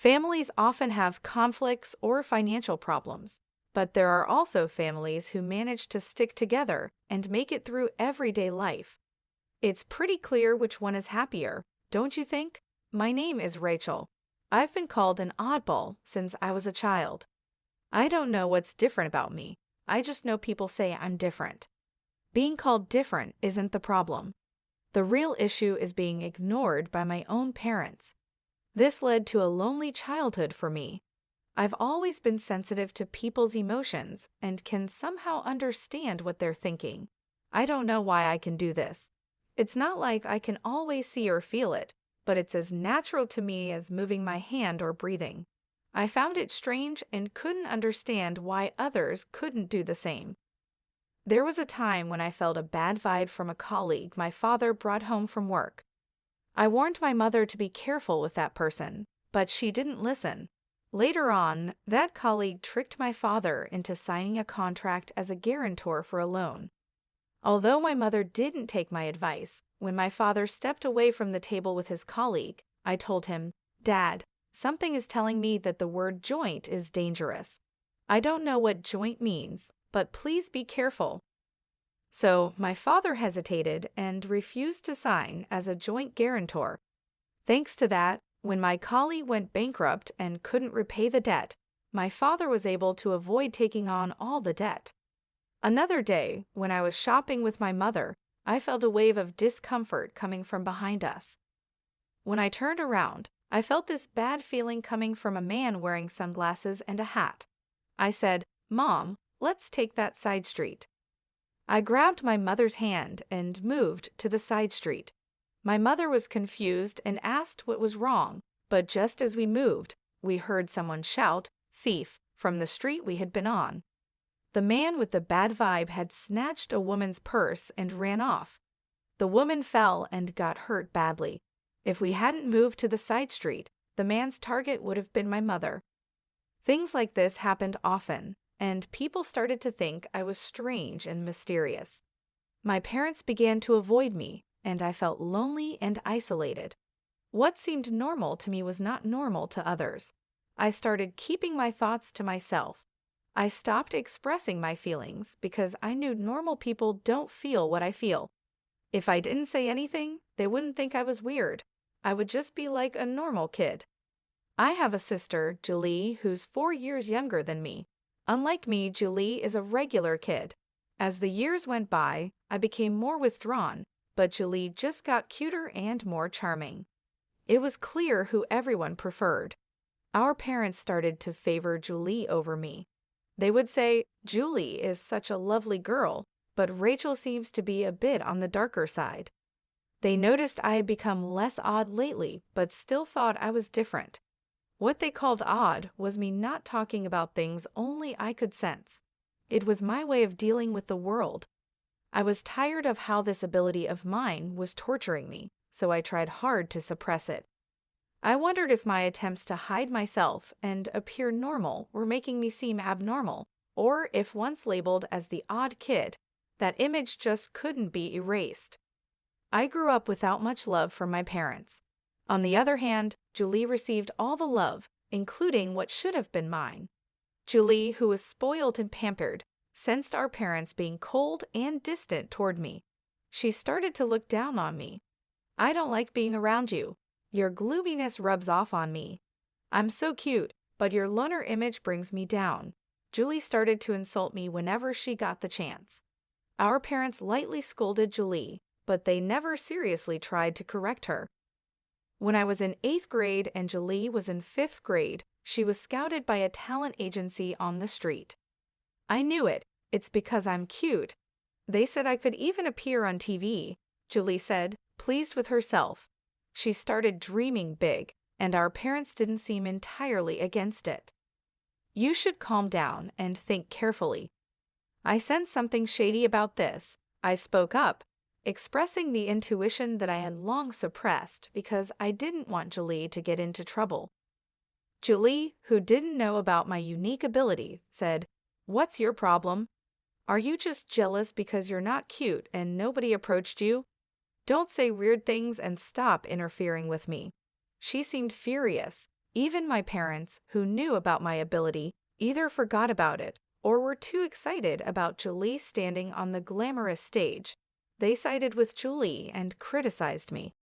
Families often have conflicts or financial problems, but there are also families who manage to stick together and make it through everyday life. It's pretty clear which one is happier, don't you think? My name is Rachel. I've been called an oddball since I was a child. I don't know what's different about me. I just know people say I'm different. Being called different isn't the problem. The real issue is being ignored by my own parents. This led to a lonely childhood for me. I've always been sensitive to people's emotions and can somehow understand what they're thinking. I don't know why I can do this. It's not like I can always see or feel it, but it's as natural to me as moving my hand or breathing. I found it strange and couldn't understand why others couldn't do the same. There was a time when I felt a bad vibe from a colleague my father brought home from work. I warned my mother to be careful with that person, but she didn't listen. Later on, that colleague tricked my father into signing a contract as a guarantor for a loan. Although my mother didn't take my advice, when my father stepped away from the table with his colleague, I told him, "Dad, something is telling me that the word joint is dangerous. I don't know what joint means, but please be careful." So my father hesitated and refused to sign as a joint guarantor. Thanks to that, when my colleague went bankrupt and couldn't repay the debt, my father was able to avoid taking on all the debt. Another day, when I was shopping with my mother, I felt a wave of discomfort coming from behind us. When I turned around, I felt this bad feeling coming from a man wearing sunglasses and a hat. I said, "Mom, let's take that side street." I grabbed my mother's hand and moved to the side street. My mother was confused and asked what was wrong, but just as we moved, we heard someone shout, "Thief," from the street we had been on. The man with the bad vibe had snatched a woman's purse and ran off. The woman fell and got hurt badly. If we hadn't moved to the side street, the man's target would have been my mother. Things like this happened often, and people started to think I was strange and mysterious. My parents began to avoid me, and I felt lonely and isolated. What seemed normal to me was not normal to others. I started keeping my thoughts to myself. I stopped expressing my feelings because I knew normal people don't feel what I feel. If I didn't say anything, they wouldn't think I was weird. I would just be like a normal kid. I have a sister, Julie, who's 4 years younger than me. Unlike me, Julie is a regular kid. As the years went by, I became more withdrawn, but Julie just got cuter and more charming. It was clear who everyone preferred. Our parents started to favor Julie over me. They would say, "Julie is such a lovely girl, but Rachel seems to be a bit on the darker side." They noticed I had become less odd lately, but still thought I was different. What they called odd was me not talking about things only I could sense. It was my way of dealing with the world. I was tired of how this ability of mine was torturing me, so I tried hard to suppress it. I wondered if my attempts to hide myself and appear normal were making me seem abnormal, or if once labeled as the odd kid, that image just couldn't be erased. I grew up without much love from my parents. On the other hand, Julie received all the love, including what should have been mine. Julie, who was spoiled and pampered, sensed our parents being cold and distant toward me. She started to look down on me. "I don't like being around you. Your gloominess rubs off on me. I'm so cute, but your loner image brings me down." Julie started to insult me whenever she got the chance. Our parents lightly scolded Julie, but they never seriously tried to correct her. When I was in 8th grade and Julie was in 5th grade, she was scouted by a talent agency on the street. I knew it. It's because I'm cute. They said I could even appear on TV, Julie said, pleased with herself. She started dreaming big, and our parents didn't seem entirely against it. "You should calm down and think carefully." I sensed something shady about this. I spoke up, expressing the intuition that I had long suppressed because I didn't want Julie to get into trouble. Julie, who didn't know about my unique ability, said, "What's your problem? Are you just jealous because you're not cute and nobody approached you? Don't say weird things and stop interfering with me." She seemed furious, Even my parents, who knew about my ability, either forgot about it or were too excited about Julie standing on the glamorous stage. They sided with Julie and criticized me.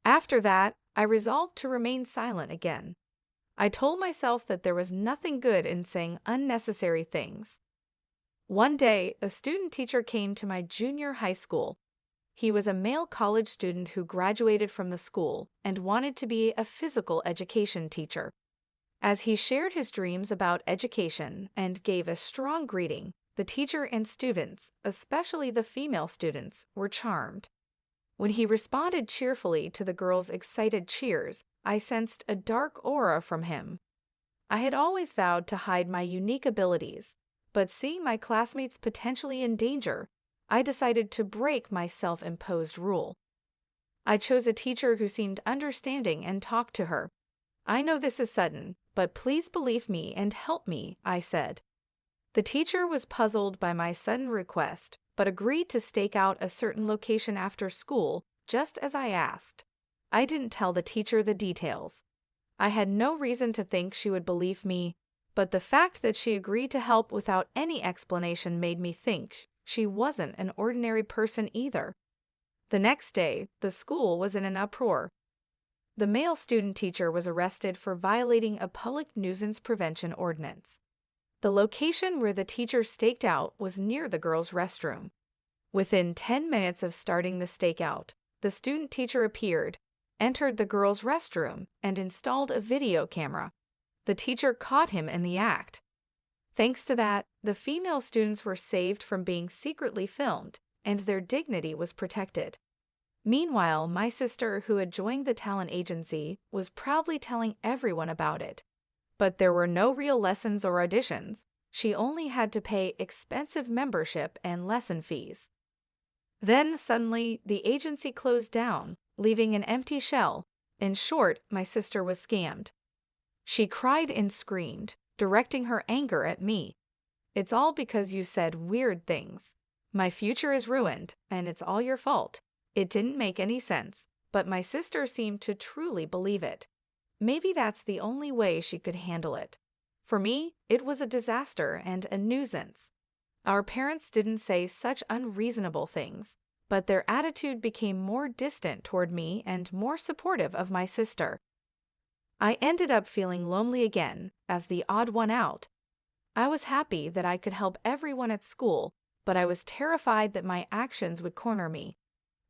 After that, I resolved to remain silent again. I told myself that there was nothing good in saying unnecessary things. One day, a student teacher came to my junior high school. He was a male college student who graduated from the school and wanted to be a physical education teacher. As he shared his dreams about education and gave a strong greeting, the teacher and students, especially the female students, were charmed. When he responded cheerfully to the girls' excited cheers, I sensed a dark aura from him. I had always vowed to hide my unique abilities, but seeing my classmates potentially in danger, I decided to break my self-imposed rule. I chose a teacher who seemed understanding and talked to her. "I know this is sudden, but please believe me and help me," I said. The teacher was puzzled by my sudden request, but agreed to stake out a certain location after school, just as I asked. I didn't tell the teacher the details. I had no reason to think she would believe me, but the fact that she agreed to help without any explanation made me think she wasn't an ordinary person either. The next day, the school was in an uproar. The male student teacher was arrested for violating a public nuisance prevention ordinance. The location where the teacher staked out was near the girls' restroom. Within 10 minutes of starting the stakeout, the student teacher appeared, entered the girls' restroom, and installed a video camera. The teacher caught him in the act. Thanks to that, the female students were saved from being secretly filmed, and their dignity was protected. Meanwhile, my sister, who had joined the talent agency, was proudly telling everyone about it. But there were no real lessons or auditions. She only had to pay expensive membership and lesson fees. Then, suddenly, the agency closed down, leaving an empty shell. In short, my sister was scammed. She cried and screamed, directing her anger at me. "It's all because you said weird things. My future is ruined, and it's all your fault." It didn't make any sense, but my sister seemed to truly believe it. Maybe that's the only way she could handle it. For me, it was a disaster and a nuisance. Our parents didn't say such unreasonable things, but their attitude became more distant toward me and more supportive of my sister. I ended up feeling lonely again, as the odd one out. I was happy that I could help everyone at school, but I was terrified that my actions would corner me.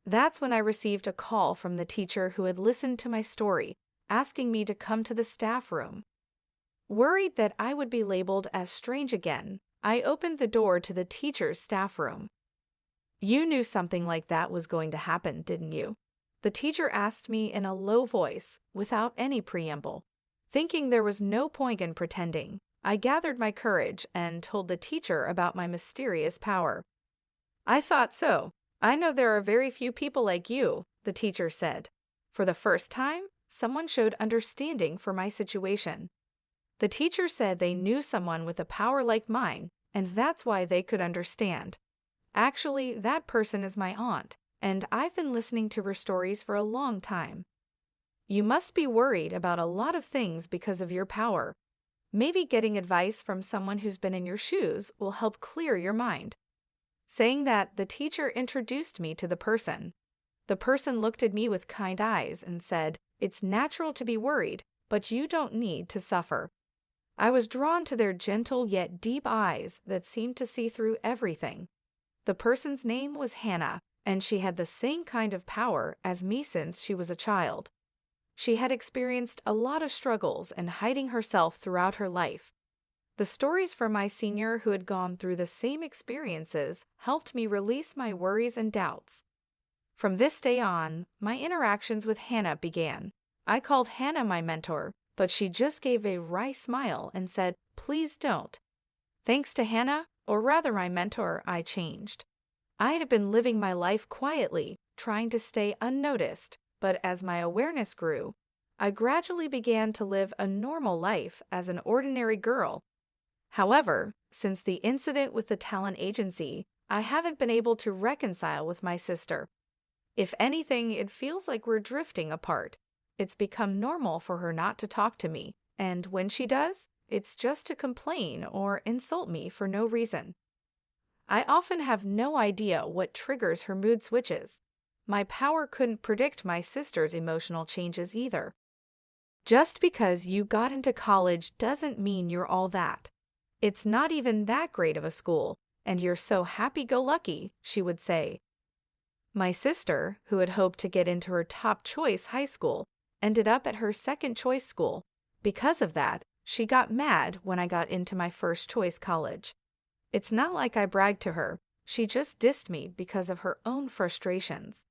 That's when I received a call from the teacher who had listened to my story, asking me to come to the staff room. Worried that I would be labeled as strange again, I opened the door to the teacher's staff room. "You knew something like that was going to happen, didn't you?" The teacher asked me in a low voice, without any preamble. Thinking there was no point in pretending, I gathered my courage and told the teacher about my mysterious power. "I thought so. I know there are very few people like you," the teacher said. For the first time, someone showed understanding for my situation. The teacher said they knew someone with a power like mine, and that's why they could understand. Actually, that person is my aunt, and I've been listening to her stories for a long time. "You must be worried about a lot of things because of your power. Maybe getting advice from someone who's been in your shoes will help clear your mind." Saying that, the teacher introduced me to the person. The person looked at me with kind eyes and said, "It's natural to be worried, but you don't need to suffer." I was drawn to their gentle yet deep eyes that seemed to see through everything. The person's name was Hannah, and she had the same kind of power as me since she was a child. She had experienced a lot of struggles and hiding herself throughout her life. The stories from my senior who had gone through the same experiences helped me release my worries and doubts. From this day on, my interactions with Hannah began. I called Hannah my mentor, but she just gave a wry smile and said, "Please don't." Thanks to Hannah, or rather my mentor, I changed. I had been living my life quietly, trying to stay unnoticed, but as my awareness grew, I gradually began to live a normal life as an ordinary girl. However, since the incident with the talent agency, I haven't been able to reconcile with my sister. If anything, it feels like we're drifting apart. it's become normal for her not to talk to me, and when she does, it's just to complain or insult me for no reason. I often have no idea what triggers her mood switches. My power couldn't predict my sister's emotional changes either. Just because you got into college doesn't mean you're all that. It's not even that great of a school, and you're so happy-go-lucky, she would say. My sister, who had hoped to get into her top choice high school, ended up at her second choice school. Because of that, she got mad when I got into my first choice college. It's not like I bragged to her, she just dissed me because of her own frustrations.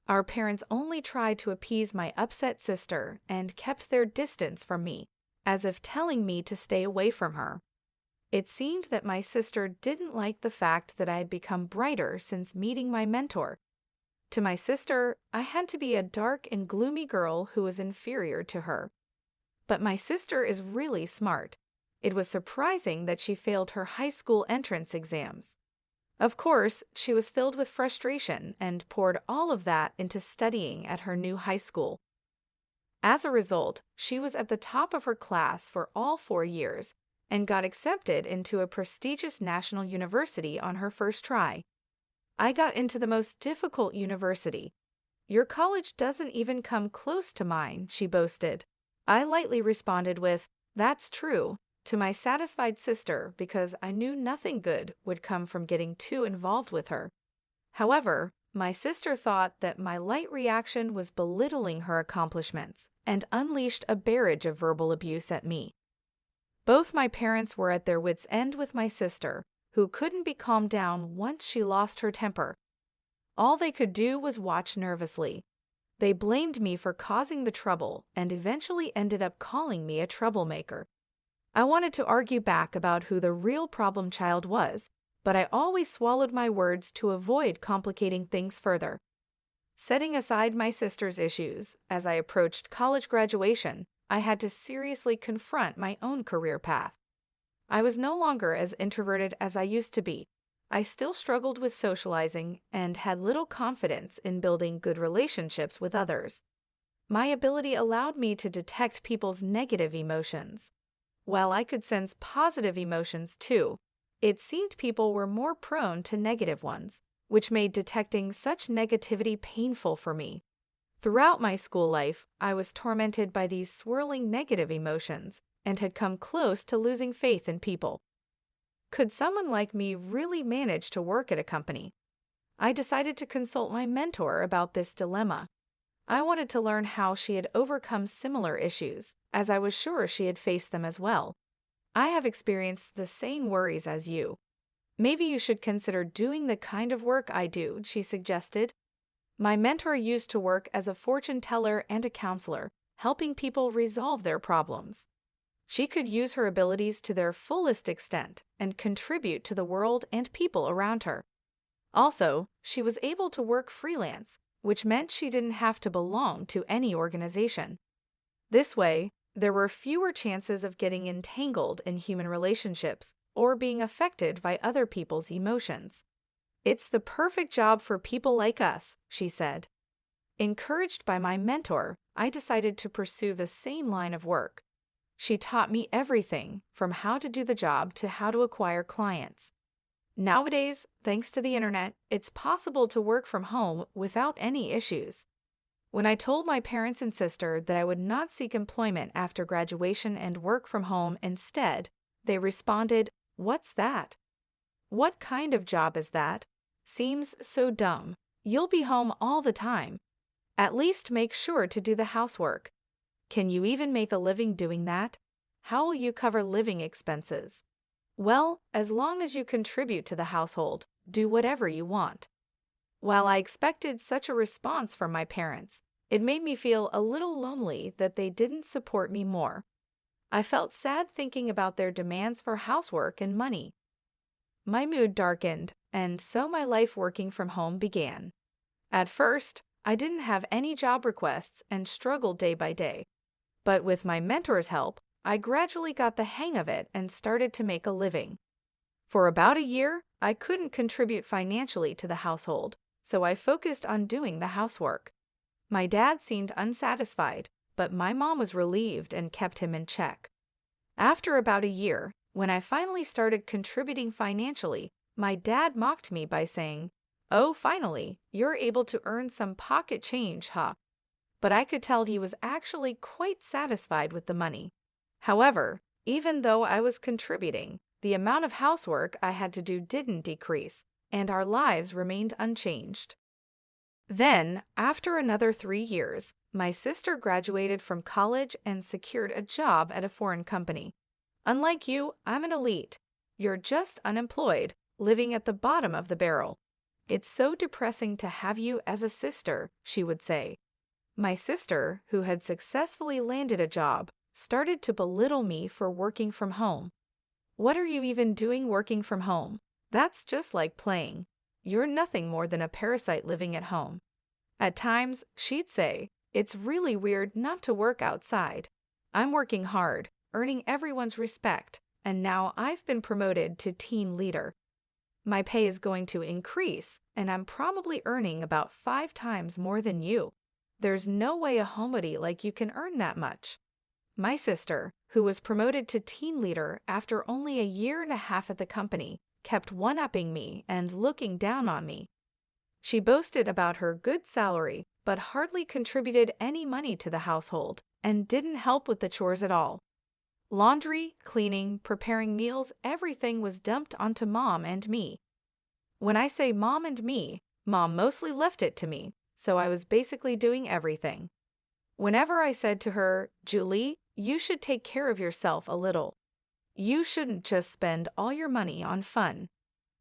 Our parents only tried to appease my upset sister and kept their distance from me, as if telling me to stay away from her. It seemed that my sister didn't like the fact that I had become brighter since meeting my mentor. To my sister, I had to be a dark and gloomy girl who was inferior to her. But my sister is really smart. It was surprising that she failed her high school entrance exams. Of course, she was filled with frustration and poured all of that into studying at her new high school. As a result, she was at the top of her class for all 4 years and got accepted into a prestigious national university on her first try. I got into the most difficult university. Your college doesn't even come close to mine, she boasted. I lightly responded with, "That's true," to my satisfied sister because I knew nothing good would come from getting too involved with her. However, my sister thought that my light reaction was belittling her accomplishments and unleashed a barrage of verbal abuse at me. Both my parents were at their wits' end with my sister, who couldn't be calmed down once she lost her temper. All they could do was watch nervously. They blamed me for causing the trouble and eventually ended up calling me a troublemaker. I wanted to argue back about who the real problem child was, but I always swallowed my words to avoid complicating things further. Setting aside my sister's issues, as I approached college graduation, I had to seriously confront my own career path. I was no longer as introverted as I used to be. I still struggled with socializing and had little confidence in building good relationships with others. My ability allowed me to detect people's negative emotions. While I could sense positive emotions too, it seemed people were more prone to negative ones, which made detecting such negativity painful for me. Throughout my school life, I was tormented by these swirling negative emotions and had come close to losing faith in people. Could someone like me really manage to work at a company? I decided to consult my mentor about this dilemma. I wanted to learn how she had overcome similar issues, as I was sure she had faced them as well. I have experienced the same worries as you. Maybe you should consider doing the kind of work I do, she suggested. My mentor used to work as a fortune teller and a counselor, helping people resolve their problems. She could use her abilities to their fullest extent and contribute to the world and people around her. Also, she was able to work freelance, which meant she didn't have to belong to any organization. This way, there were fewer chances of getting entangled in human relationships or being affected by other people's emotions. "It's the perfect job for people like us," she said. Encouraged by my mentor, I decided to pursue the same line of work. She taught me everything from how to do the job to how to acquire clients. Nowadays, thanks to the internet, it's possible to work from home without any issues. When I told my parents and sister that I would not seek employment after graduation and work from home instead, they responded, "What's that? What kind of job is that? Seems so dumb. You'll be home all the time. At least make sure to do the housework. Can you even make a living doing that? How will you cover living expenses? Well, as long as you contribute to the household, do whatever you want." While I expected such a response from my parents, it made me feel a little lonely that they didn't support me more. I felt sad thinking about their demands for housework and money. My mood darkened, and so my life working from home began. At first, I didn't have any job requests and struggled day by day. But with my mentor's help, I gradually got the hang of it and started to make a living. For about a year, I couldn't contribute financially to the household, so I focused on doing the housework. My dad seemed unsatisfied, but my mom was relieved and kept him in check. After about a year, when I finally started contributing financially, my dad mocked me by saying, "Oh, finally, you're able to earn some pocket change, huh?" But I could tell he was actually quite satisfied with the money. However, even though I was contributing, the amount of housework I had to do didn't decrease, and our lives remained unchanged. Then, after another 3 years, my sister graduated from college and secured a job at a foreign company. Unlike you, I'm an elite. You're just unemployed, living at the bottom of the barrel. It's so depressing to have you as a sister, she would say. My sister, who had successfully landed a job, started to belittle me for working from home. "What are you even doing working from home? That's just like playing. You're nothing more than a parasite living at home." At times, she'd say, "It's really weird not to work outside. I'm working hard, earning everyone's respect, and now I've been promoted to team leader. My pay is going to increase, and I'm probably earning about 5 times more than you. There's no way a homebody like you can earn that much." My sister, who was promoted to team leader after only a year and a half at the company, kept one-upping me and looking down on me. She boasted about her good salary, but hardly contributed any money to the household and didn't help with the chores at all. Laundry, cleaning, preparing meals, everything was dumped onto Mom and me. When I say Mom and me, Mom mostly left it to me, so I was basically doing everything. Whenever I said to her, "Julie, you should take care of yourself a little. You shouldn't just spend all your money on fun.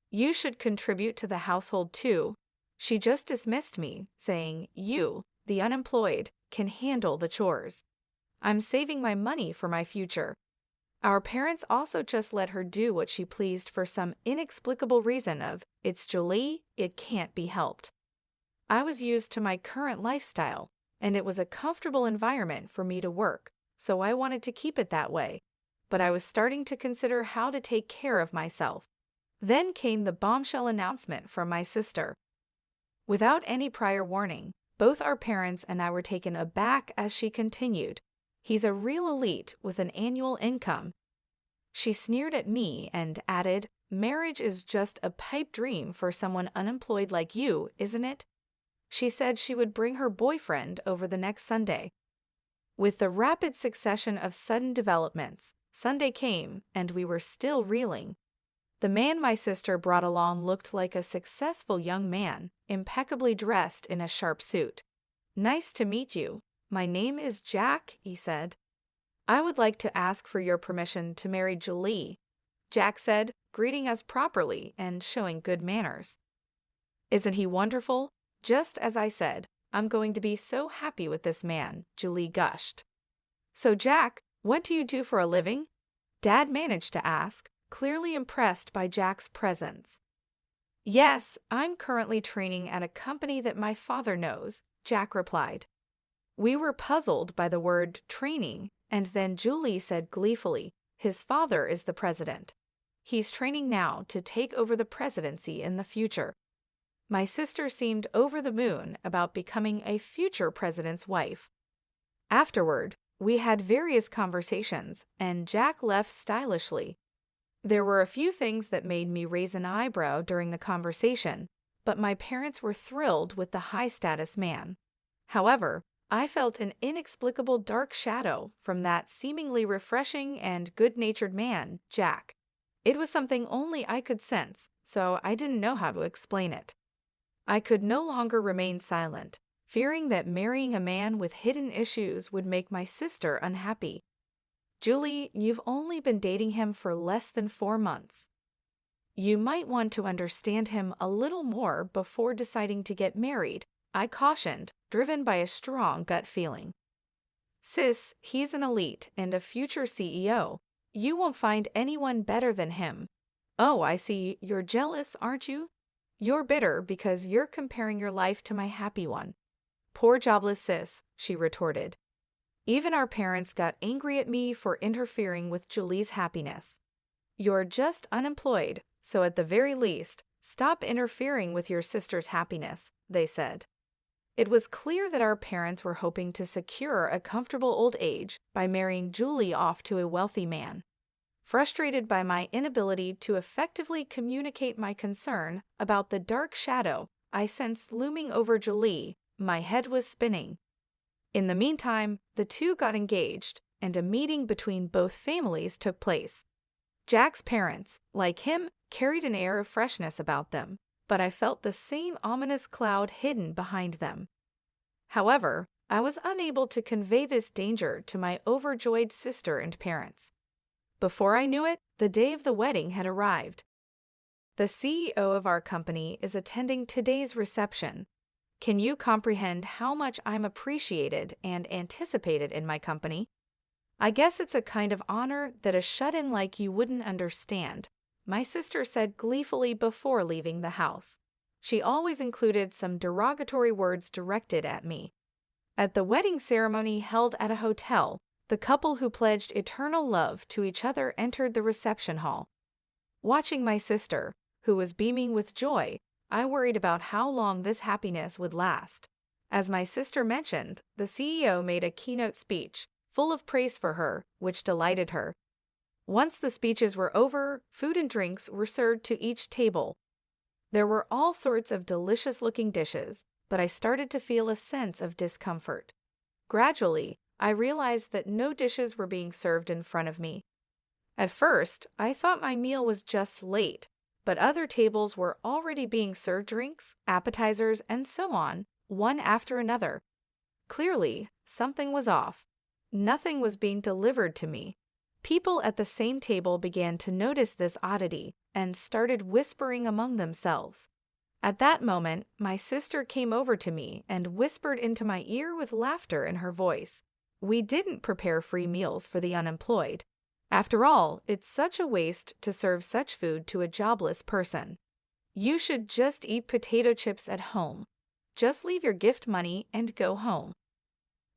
You should contribute to the household too," she just dismissed me, saying, "You, the unemployed, can handle the chores. I'm saving my money for my future." Our parents also just let her do what she pleased for some inexplicable reason of, "It's Julie, it can't be helped." I was used to my current lifestyle, and it was a comfortable environment for me to work, so I wanted to keep it that way. But I was starting to consider how to take care of myself. Then came the bombshell announcement from my sister. Without any prior warning, both our parents and I were taken aback as she continued, "He's a real elite with an annual income." She sneered at me and added, "Marriage is just a pipe dream for someone unemployed like you, isn't it?" She said she would bring her boyfriend over the next Sunday. With the rapid succession of sudden developments, Sunday came and we were still reeling. The man my sister brought along looked like a successful young man, impeccably dressed in a sharp suit. "Nice to meet you. My name is Jack," he said. "I would like to ask for your permission to marry Julie," Jack said, greeting us properly and showing good manners. "Isn't he wonderful? Just as I said, I'm going to be so happy with this man," Julie gushed. "So Jack, what do you do for a living?" Dad managed to ask, clearly impressed by Jack's presence. "Yes, I'm currently training at a company that my father knows," Jack replied. We were puzzled by the word training, and then Julie said gleefully, "His father is the president. He's training now to take over the presidency in the future." My sister seemed over the moon about becoming a future president's wife. Afterward, we had various conversations, and Jack left stylishly. There were a few things that made me raise an eyebrow during the conversation, but my parents were thrilled with the high-status man. However, I felt an inexplicable dark shadow from that seemingly refreshing and good-natured man, Jack. It was something only I could sense, so I didn't know how to explain it. I could no longer remain silent, fearing that marrying a man with hidden issues would make my sister unhappy. "Julie, you've only been dating him for less than 4 months. You might want to understand him a little more before deciding to get married," I cautioned, driven by a strong gut feeling. "Sis, he's an elite and a future CEO. You won't find anyone better than him." "Oh, I see. You're jealous, aren't you? You're bitter because you're comparing your life to my happy one." "Poor jobless sis," she retorted. Even our parents got angry at me for interfering with Julie's happiness. "You're just unemployed, so at the very least, stop interfering with your sister's happiness," they said. It was clear that our parents were hoping to secure a comfortable old age by marrying Julie off to a wealthy man. Frustrated by my inability to effectively communicate my concern about the dark shadow I sensed looming over Julie, my head was spinning. In the meantime, the two got engaged, and a meeting between both families took place. Jack's parents, like him, carried an air of freshness about them, but I felt the same ominous cloud hidden behind them. However, I was unable to convey this danger to my overjoyed sister and parents. Before I knew it, the day of the wedding had arrived. The CEO of our company is attending today's reception. Can you comprehend how much I'm appreciated and anticipated in my company? I guess it's a kind of honor that a shut-in like you wouldn't understand, my sister said gleefully before leaving the house. She always included some derogatory words directed at me. At the wedding ceremony held at a hotel, the couple who pledged eternal love to each other entered the reception hall. Watching my sister, who was beaming with joy, I worried about how long this happiness would last. As my sister mentioned, the CEO made a keynote speech, full of praise for her, which delighted her. Once the speeches were over, food and drinks were served to each table. There were all sorts of delicious-looking dishes, but I started to feel a sense of discomfort. Gradually, I realized that no dishes were being served in front of me. At first, I thought my meal was just late, but other tables were already being served drinks, appetizers, and so on, one after another. Clearly, something was off. Nothing was being delivered to me. People at the same table began to notice this oddity and started whispering among themselves. At that moment, my sister came over to me and whispered into my ear with laughter in her voice. We didn't prepare free meals for the unemployed. After all, it's such a waste to serve such food to a jobless person. You should just eat potato chips at home. Just leave your gift money and go home.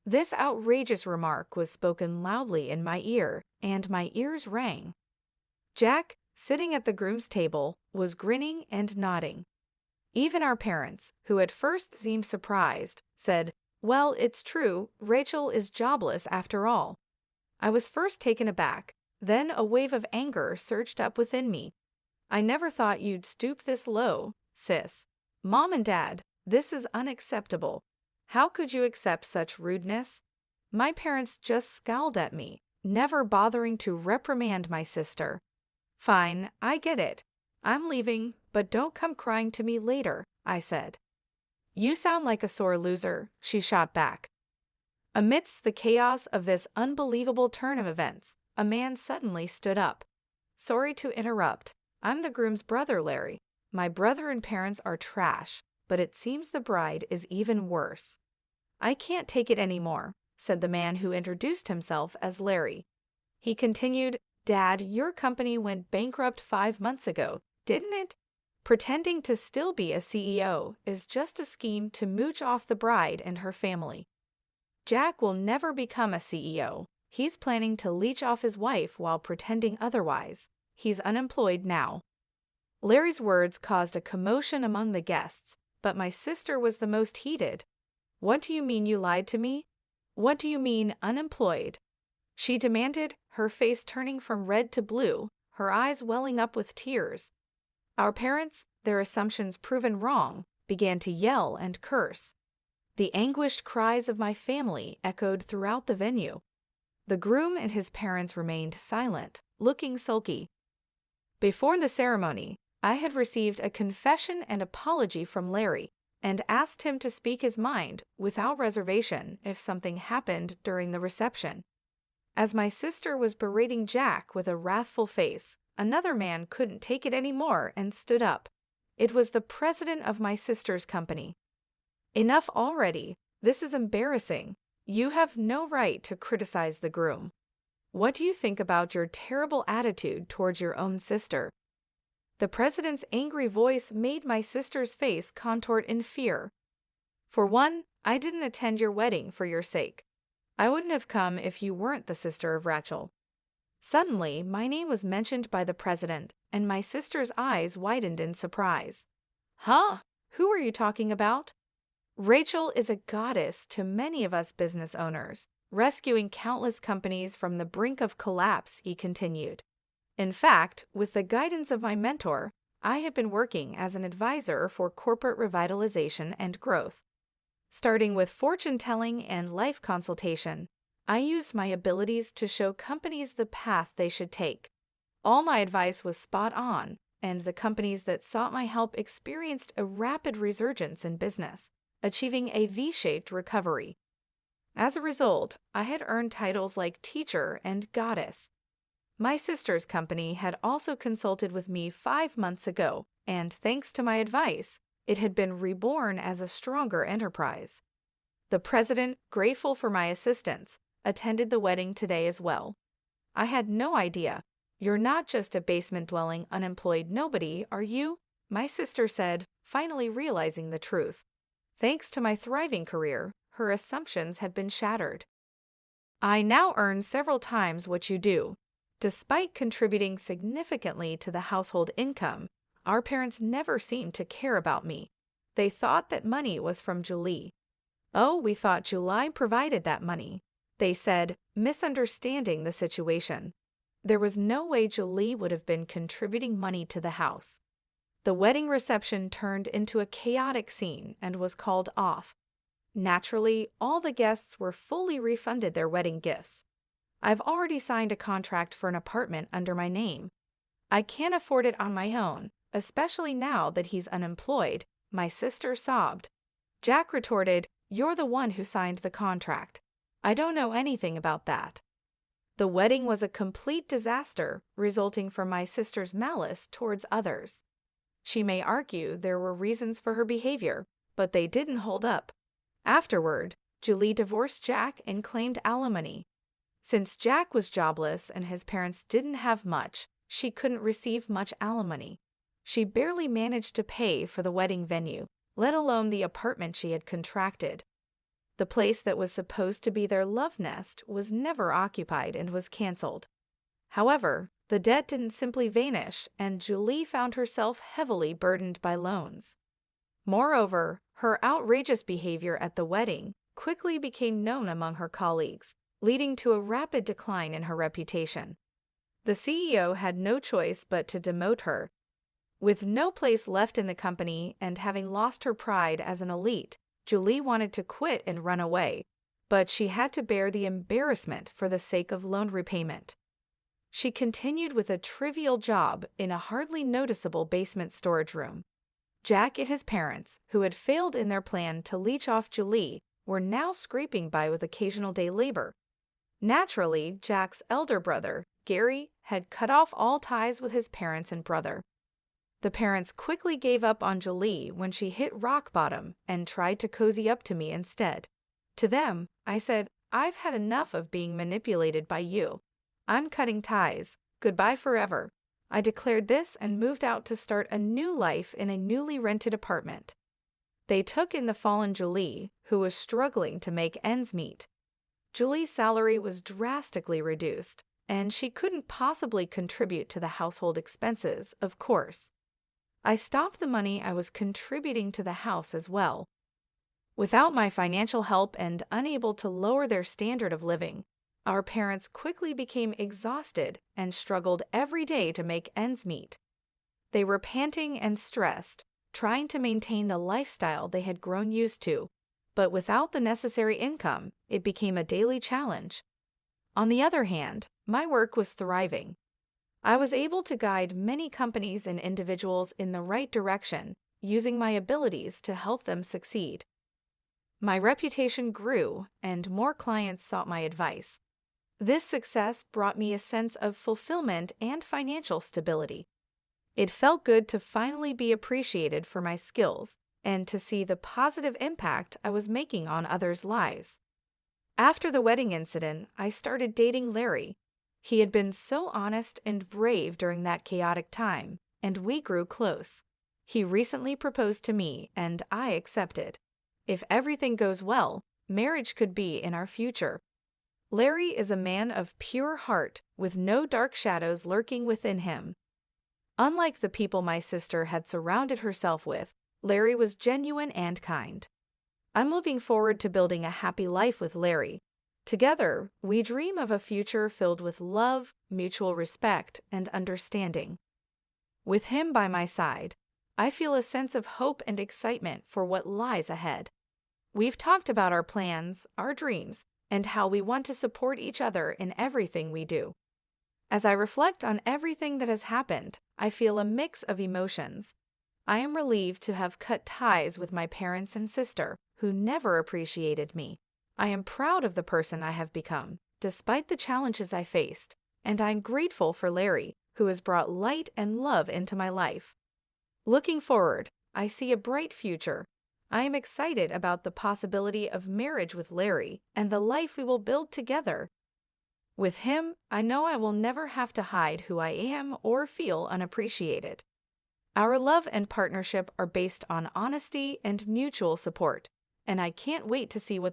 This outrageous remark was spoken loudly in my ear, and my ears rang. Jack, sitting at the groom's table, was grinning and nodding. Even our parents, who at first seemed surprised, said, "Well, it's true, Rachel is jobless after all." I was first taken aback, then a wave of anger surged up within me. I never thought you'd stoop this low, sis. Mom and Dad, this is unacceptable. How could you accept such rudeness? My parents just scowled at me, never bothering to reprimand my sister. Fine, I get it. I'm leaving, but don't come crying to me later, I said. You sound like a sore loser, she shot back. Amidst the chaos of this unbelievable turn of events, a man suddenly stood up. Sorry to interrupt. I'm the groom's brother, Larry. My brother and parents are trash, but it seems the bride is even worse. I can't take it anymore, said the man who introduced himself as Larry. He continued, Dad, your company went bankrupt 5 months ago, didn't it? Pretending to still be a CEO is just a scheme to mooch off the bride and her family. Jack will never become a CEO. He's planning to leech off his wife while pretending otherwise. He's unemployed now. Larry's words caused a commotion among the guests, but my sister was the most heated. What do you mean you lied to me? What do you mean unemployed? She demanded, her face turning from red to blue, her eyes welling up with tears. Our parents, their assumptions proven wrong, began to yell and curse. The anguished cries of my family echoed throughout the venue. The groom and his parents remained silent, looking sulky. Before the ceremony, I had received a confession and apology from Larry and asked him to speak his mind without reservation if something happened during the reception. As my sister was berating Jack with a wrathful face, another man couldn't take it anymore and stood up. It was the president of my sister's company. Enough already. This is embarrassing. You have no right to criticize the groom. What do you think about your terrible attitude towards your own sister? The president's angry voice made my sister's face contort in fear. For one, I didn't attend your wedding for your sake. I wouldn't have come if you weren't the sister of Rachel. Suddenly, my name was mentioned by the president, and my sister's eyes widened in surprise. Huh? Who are you talking about? Rachel is a goddess to many of us business owners, rescuing countless companies from the brink of collapse, he continued. In fact, with the guidance of my mentor, I have been working as an advisor for corporate revitalization and growth. Starting with fortune telling and life consultation, I used my abilities to show companies the path they should take. All my advice was spot on, and the companies that sought my help experienced a rapid resurgence in business, achieving a V-shaped recovery. As a result, I had earned titles like teacher and goddess. My sister's company had also consulted with me 5 months ago, and thanks to my advice, it had been reborn as a stronger enterprise. The president, grateful for my assistance, attended the wedding today as well. I had no idea. You're not just a basement-dwelling, unemployed nobody, are you? My sister said, finally realizing the truth. Thanks to my thriving career, her assumptions had been shattered. I now earn several times what you do. Despite contributing significantly to the household income, our parents never seemed to care about me. They thought that money was from Julie. Oh, we thought Julie provided that money, they said, misunderstanding the situation. There was no way Julie would have been contributing money to the house. The wedding reception turned into a chaotic scene and was called off. Naturally, all the guests were fully refunded their wedding gifts. I've already signed a contract for an apartment under my name. I can't afford it on my own, especially now that he's unemployed, my sister sobbed. Jack retorted, "You're the one who signed the contract. I don't know anything about that." The wedding was a complete disaster, resulting from my sister's malice towards others. She may argue there were reasons for her behavior, but they didn't hold up. Afterward, Julie divorced Jack and claimed alimony. Since Jack was jobless and his parents didn't have much, she couldn't receive much alimony. She barely managed to pay for the wedding venue, let alone the apartment she had contracted. The place that was supposed to be their love nest was never occupied and was canceled. However, the debt didn't simply vanish, and Julie found herself heavily burdened by loans. Moreover, her outrageous behavior at the wedding quickly became known among her colleagues, leading to a rapid decline in her reputation. The CEO had no choice but to demote her. With no place left in the company and having lost her pride as an elite, Julie wanted to quit and run away, but she had to bear the embarrassment for the sake of loan repayment. She continued with a trivial job in a hardly noticeable basement storage room. Jack and his parents, who had failed in their plan to leech off Julie, were now scraping by with occasional day labor. Naturally, Jack's elder brother, Gary, had cut off all ties with his parents and brother. The parents quickly gave up on Julie when she hit rock bottom and tried to cozy up to me instead. To them, I said, "I've had enough of being manipulated by you. I'm cutting ties. Goodbye forever." I declared this and moved out to start a new life in a newly rented apartment. They took in the fallen Julie, who was struggling to make ends meet. Julie's salary was drastically reduced, and she couldn't possibly contribute to the household expenses, of course. I stopped the money I was contributing to the house as well. Without my financial help and unable to lower their standard of living, our parents quickly became exhausted and struggled every day to make ends meet. They were panting and stressed, trying to maintain the lifestyle they had grown used to, but without the necessary income, it became a daily challenge. On the other hand, my work was thriving. I was able to guide many companies and individuals in the right direction, using my abilities to help them succeed. My reputation grew, and more clients sought my advice. This success brought me a sense of fulfillment and financial stability. It felt good to finally be appreciated for my skills and to see the positive impact I was making on others' lives. After the wedding incident, I started dating Larry. He had been so honest and brave during that chaotic time, and we grew close. He recently proposed to me, and I accepted. If everything goes well, marriage could be in our future. Larry is a man of pure heart, with no dark shadows lurking within him. Unlike the people my sister had surrounded herself with, Larry was genuine and kind. I'm looking forward to building a happy life with Larry. Together, we dream of a future filled with love, mutual respect, and understanding. With him by my side, I feel a sense of hope and excitement for what lies ahead. We've talked about our plans, our dreams, and how we want to support each other in everything we do. As I reflect on everything that has happened, I feel a mix of emotions. I am relieved to have cut ties with my parents and sister, who never appreciated me. I am proud of the person I have become, despite the challenges I faced, and I'm grateful for Larry, who has brought light and love into my life. Looking forward, I see a bright future. I am excited about the possibility of marriage with Larry and the life we will build together. With him, I know I will never have to hide who I am or feel unappreciated. Our love and partnership are based on honesty and mutual support, and I can't wait to see what the